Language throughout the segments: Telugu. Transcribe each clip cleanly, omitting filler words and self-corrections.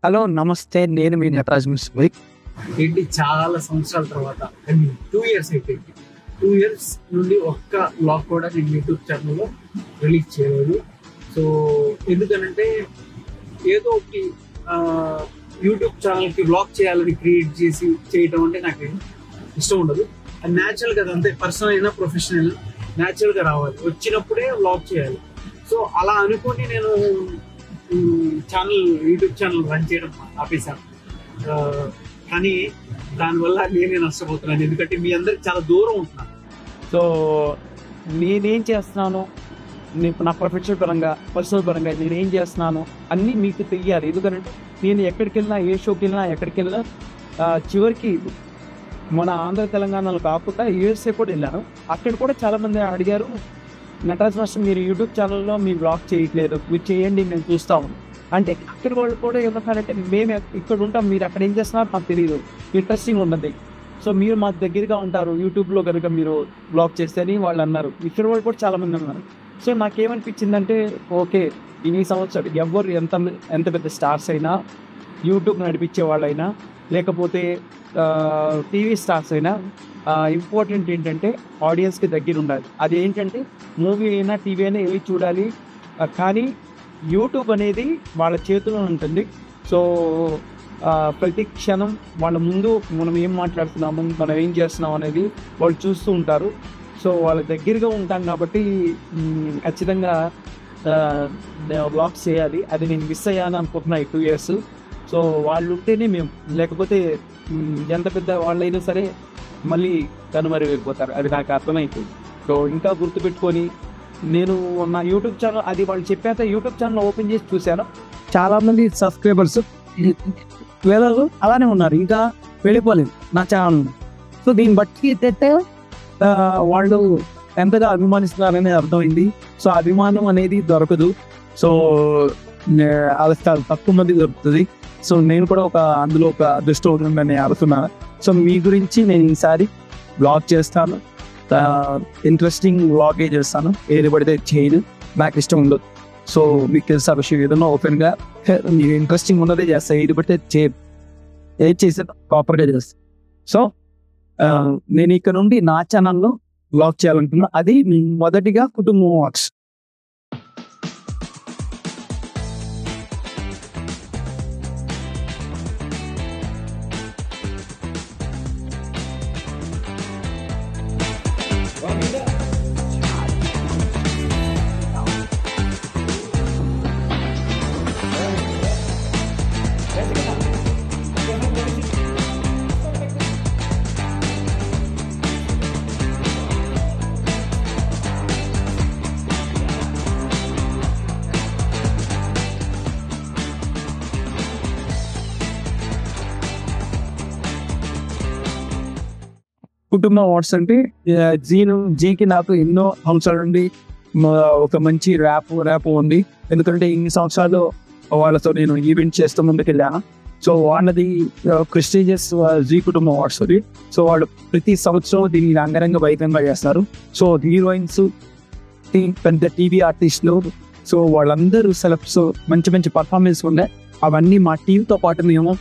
హలో నమస్తే, నేను మీ నటరాజ్ మున్సిపల్. ఏంటి చాలా సంవత్సరాల తర్వాత ఐ మీన్ 2 years అయిపోయింది. 2 years నుండి ఒక్క బ్లాగ్ కూడా నేను యూట్యూబ్ ఛానల్లో రిలీజ్ చేయలేదు. సో ఎందుకనంటే ఏదో ఒకటి యూట్యూబ్ ఛానల్కి బ్లాగ్ చేయాలని క్రియేట్ చేసి చేయటం అంటే నాకు ఇష్టం ఉండదు. అది న్యాచురల్గా, అంతే పర్సనల్ అయినా ప్రొఫెషనల్ న్యాచురల్గా రావాలి, వచ్చినప్పుడే బ్లాగ్ చేయాలి. సో అలా అనుకొని నేను యూట్యూబ్ ఛానల్ రన్ చేయడం ఆపేశాను. కానీ దానివల్ల నేనే నష్టపోతున్నాను, ఎందుకంటే మీ అందరికి చాలా దూరం ఉంటున్నాను. సో నేనేం చేస్తున్నాను, నా ప్రొఫెషనల్ పరంగా పర్సనల్ పరంగా నేనేం చేస్తున్నాను అన్నీ మీకు తెలియాలి. ఎందుకంటే నేను ఎక్కడికి వెళ్ళినా, ఏ షోకి వెళ్ళినా, ఎక్కడికి వెళ్ళినా చివరికి మన ఆంధ్ర తెలంగాణలో కాకుండా యూఎస్ఏ కూడా వెళ్ళాను. అక్కడ కూడా చాలామంది అడిగారు, నటరాజ్ మాస్టర్ మీరు యూట్యూబ్ ఛానల్లో మీ బ్లాగ్ చేయట్లేదు, మీరు చేయండి మేము చూస్తాము అంటే. అక్కడ వాళ్ళు కూడా ఏమన్నారంటే, మేము ఇక్కడ ఉంటాం, మీరు అక్కడ ఏం చేస్తున్నారు మాకు తెలియదు, ఇంట్రెస్టింగ్ ఉన్నది, సో మీరు మాకు దగ్గరగా ఉంటారు యూట్యూబ్లో కనుక మీరు బ్లాగ్ చేస్తే అని వాళ్ళు అన్నారు. ఇక్కడ వాళ్ళు కూడా చాలామంది అన్నారు. సో నాకేమనిపించిందంటే, ఓకే ఈ సంవత్సరం ఎవరు ఎంత పెద్ద స్టార్స్ అయినా, యూట్యూబ్ నడిపించే వాళ్ళైనా, లేకపోతే టీవీ స్టార్స్ అయినా, ఇంపార్టెంట్ ఏంటంటే ఆడియన్స్కి దగ్గర ఉండాలి. అది ఏంటంటే మూవీ అయినా టీవీ అయినా వెళ్ళి చూడాలి, కానీ యూట్యూబ్ అనేది వాళ్ళ చేతిలో ఉంటుంది. సో ప్రతి క్షణం వాళ్ళ ముందు మనం ఏం మాట్లాడుతున్నాము, మనం ఏం చేస్తున్నాం అనేది వాళ్ళు చూస్తూ ఉంటారు. సో వాళ్ళ దగ్గరగా ఉంటాం కాబట్టి ఖచ్చితంగా బ్లాగ్స్ చేయాలి. అది నేను మిస్ అయ్యాను అనుకుంటున్నా ఈ 2 years. సో వాళ్ళు ఉంటేనే మేము, లేకపోతే ఎంత పెద్ద వాళ్ళైనా సరే మళ్ళీ కనుమరుగైపోతారు, అది నాకు అర్థమైపోయింది. సో ఇంకా గుర్తుపెట్టుకొని నేను నా యూట్యూబ్ ఛానల్, అది వాళ్ళు చెప్పాక యూట్యూబ్ ఛానల్ ఓపెన్ చేసి చూశాను, చాలామంది సబ్స్క్రైబర్స్ వేలలో అలానే ఉన్నారు, ఇంకా వెళ్ళిపోలేదు నా ఛానల్. సో దీన్ని బట్టి ఏంటంటే వాళ్ళు ఎంతగా అభిమానిస్తున్నారని అర్థమైంది. సో అభిమానం అనేది దొరకదు, సో అది తక్కువ మంది దొరుకుతుంది. సో నేను కూడా అందులో ఒక అదృష్టం ఉందని అడుగుతున్నాను. సో మీ గురించి నేను ఈసారి బ్లాగ్ చేస్తాను, ఇంట్రెస్టింగ్ బ్లాగే చేస్తాను, ఏది పడితే చేయను, నాకు ఇష్టం ఉండదు. సో మీకు తెలిసిన విషయం ఏదన్నా ఓపెన్గా మీరు ఇంట్రెస్టింగ్ ఉన్నదే చేస్తాను, ఏది పడితే ఏది చేస్తే ప్రాపర్గా చేస్తాను. సో నేను ఇక్కడ నుండి నా ఛానల్లో బ్లాగ్ చేయాలనుకున్నా, అది మొదటిగా కుటుంబం వాక్స్. కుటుంబం వాట్స్ అంటే జీకి నాకు ఎన్నో సంవత్సరాల నుండి ఒక మంచి ర్యాప్ ఉంది. ఎందుకంటే ఇన్ని సంవత్సరాలు వాళ్ళతో నేను ఈవెంట్ చేస్తూ ముందుకు వెళ్ళాను. సో వాళ్ళది ప్రెస్టీజియస్ జీ కుటుంబం వాట్స్ అది. సో వాళ్ళు ప్రతి సంవత్సరం దీన్ని అంగరంగ వైభవంగా చేస్తారు. సో హీరోయిన్స్, పెద్ద టీవీ ఆర్టిస్టులు, సో వాళ్ళందరూ సెలబ్స్ మంచి మంచి పర్ఫార్మెన్స్ ఉన్నాయి. అవన్నీ మా టీంతో పాటు మేము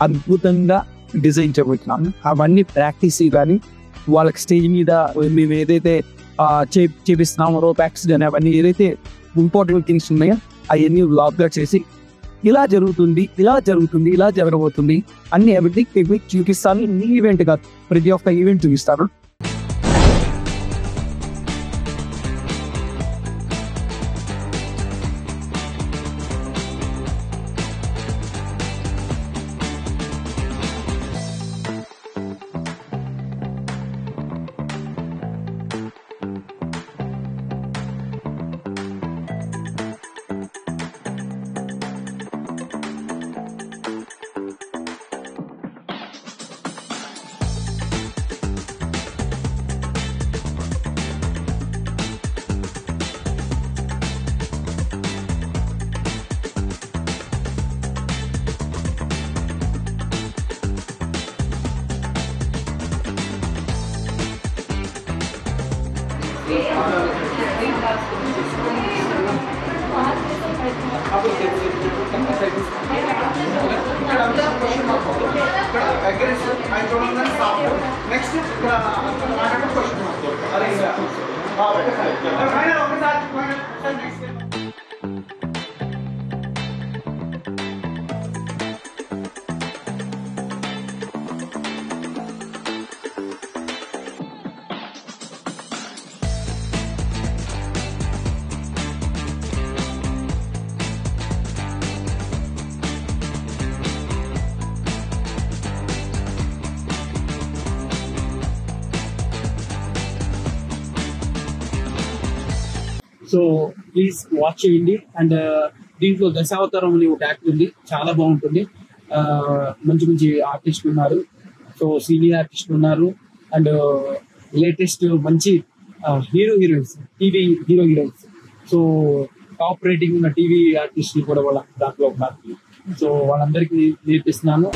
అద్భుతంగా డిజైన్ చేయబోతున్నాము. అవన్నీ ప్రాక్టీస్ కానీ వాళ్ళకి స్టేజ్ మీద మేము ఏదైతే చేపిస్తున్నామో, రోప్ యాక్ట్స్ కానీ అవన్నీ ఏదైతే ఇంపార్టెంట్ థింగ్స్ ఉన్నాయో అవన్నీ బ్లాగ్గా చేసి ఇలా జరుగుతుంది, ఇలా జరుగుతుంది, ఇలా జరగబోతుంది అన్ని ఎవరికి చూపిస్తాను. ఈ ఈవెంట్ కాదు, ప్రతి ఒక్క ఈవెంట్ చూపిస్తాను. కాన్ఫిడెన్స్ ఆయన చూడంగానే స్టాప్. నెక్స్ట్ ఇక్కడ మాట్లాడే క్వశ్చన్ అరే ఫైనల్ ఒకసారి నెక్స్ట్ సో ప్లీజ్ వాచ్ చేయండి. అండ్ దీంట్లో దశావతారం అనే ఒక యాక్ట్ ఉంది, చాలా బాగుంటుంది. మంచి మంచి ఆర్టిస్టులు ఉన్నారు, సో సీనియర్ ఆర్టిస్టులు ఉన్నారు, అండ్ లేటెస్ట్ మంచి heroines, TV heroines, so top rating ఉన్న టీవీ ఆర్టిస్టులు కూడా వాళ్ళ దాంట్లో ఉన్నారు. సో వాళ్ళందరికీ నేర్పిస్తున్నాను.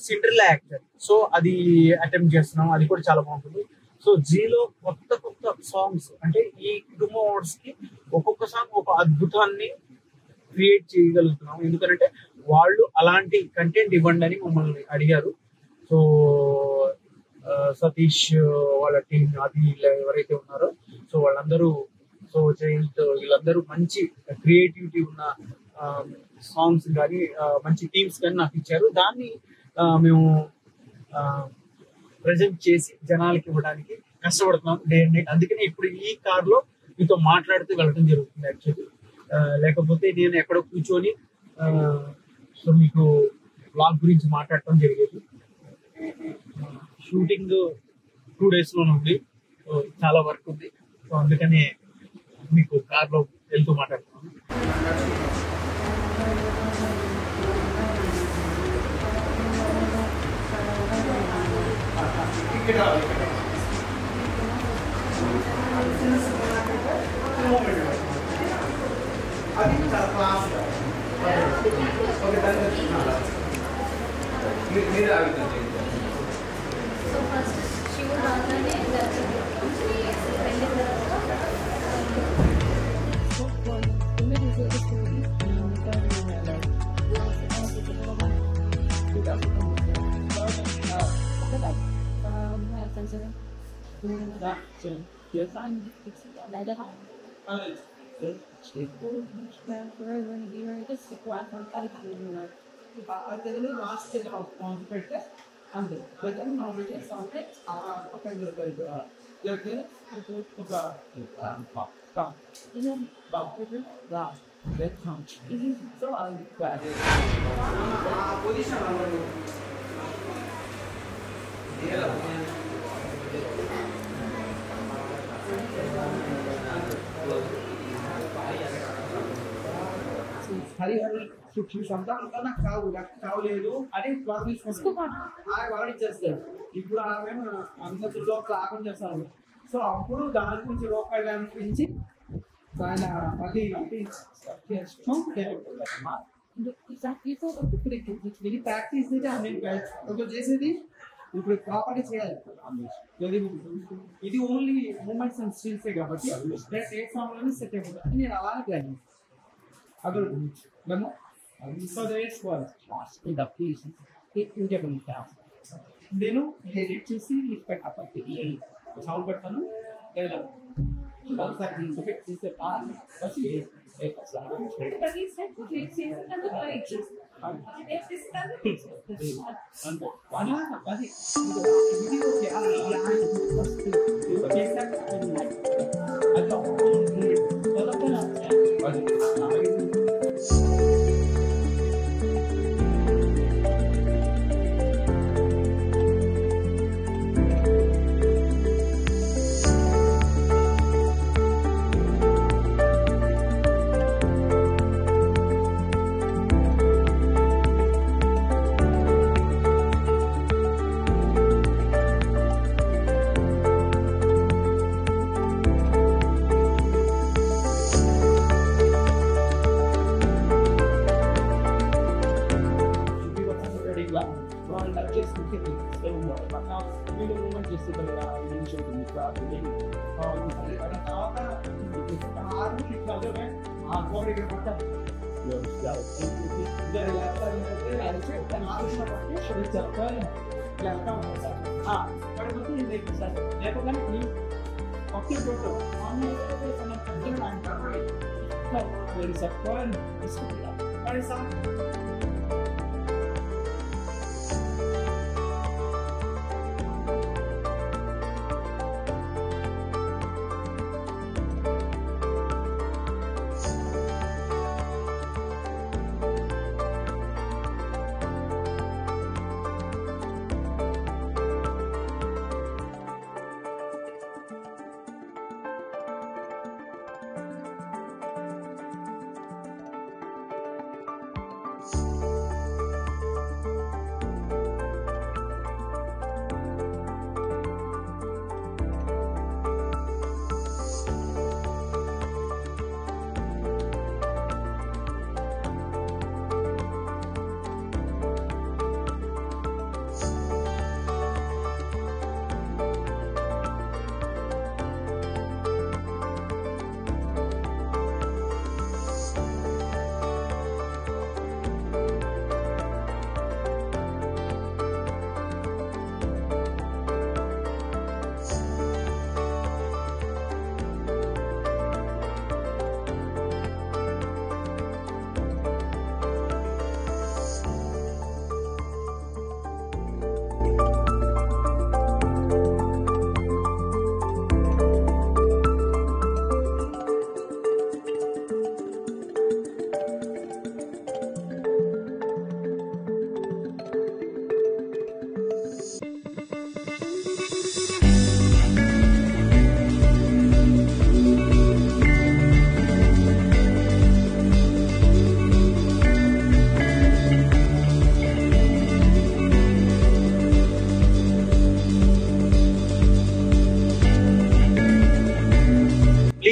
సిండ్రిల్లా యాక్టర్, సో అది అటెంప్ట్ చేస్తున్నాం, అది కూడా చాలా బాగుంటుంది. సో జీలో కొత్త కొత్త సాంగ్స్ అంటే ఈ కుటుంబం అవార్డ్స్ కి ఒక్కొక్క సాంగ్ ఒక అద్భుతాన్ని క్రియేట్ చేయగలుగుతున్నాం. ఎందుకంటే వాళ్ళు అలాంటి కంటెంట్ ఇవ్వండి అని మమ్మల్ని అడిగారు. సో సతీష్ వాళ్ళ టీం, అది ఎవరైతే ఉన్నారో సో వాళ్ళందరూ, సో జయంత్, వీళ్ళందరూ మంచి క్రియేటివిటీ ఉన్న సాంగ్స్ కానీ మంచి టీమ్స్ కానీ నాకు ఇచ్చారు. దాన్ని మేము ప్రజెంట్ చేసి జనాలకి ఇవ్వడానికి కష్టపడుతున్నాం డే అండ్ నైట్. అందుకని ఇప్పుడు ఈ కార్ లో మీతో మాట్లాడుతూ వెళ్ళడం జరుగుతుంది యాక్చువల్లీ. లేకపోతే నేను ఎక్కడో కూర్చొని సో మీకు బ్లాగ్ గురించి మాట్లాడటం జరిగేది. షూటింగ్ 2 days లోనే ఉంది, సో చాలా వర్క్ ఉంది. సో అందుకని మీకు కార్ లో వెళ్తూ మాట్లాడుతున్నాను. అది చాలా క్లాస్ ఓకే మీరు ఆగుతుంది. So first she would rather ಅದರಲ್ಲಿ ಲಾಸ್ಟ್ ಕಾನ್ಫಿಡೆಂಟ್ ಅಂದ್ರೆ ಬದಲು ನಾವು ಕಾನ್ಫಿಡೆಂಟ್ హరిహరి సుఖీ సంతానం నాకు కావలేదు అని ప్రార్థించుకుంటాను. వాడు ఇచ్చేస్తాడు. ఇప్పుడు ఆమె అందరిలో లాభం చేస్తాను. సో అప్పుడు దాని గురించి రూపాయలు అనిపించి ఆయన అది ఇది ప్రాక్టీస్ చేసేది ఇప్పుడు ప్రాపర్గా చేయాలి. ఇది ఓన్లీ మూమెంట్స్ అండ్ స్టిల్సే కాబట్టి ఏ ఫామ్లోనే సెట్ అయిపోతుంది. నేను అలానే ప్లాన్ చేస్తాను. So there is one in the piece. It నేను ఎడిట్ చేసి పెట్టాలి. సౌండ్ పెడతాను లేదా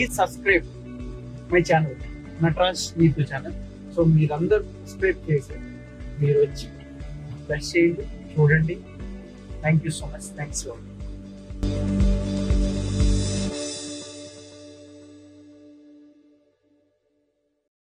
please subscribe my channel, Nataraj YouTube channel. So మీరందరూ సబ్స్క్రైబ్ చేసి మీరు వచ్చి ప్లస్ చేయండి, చూడండి. Thank you so much. Thanks.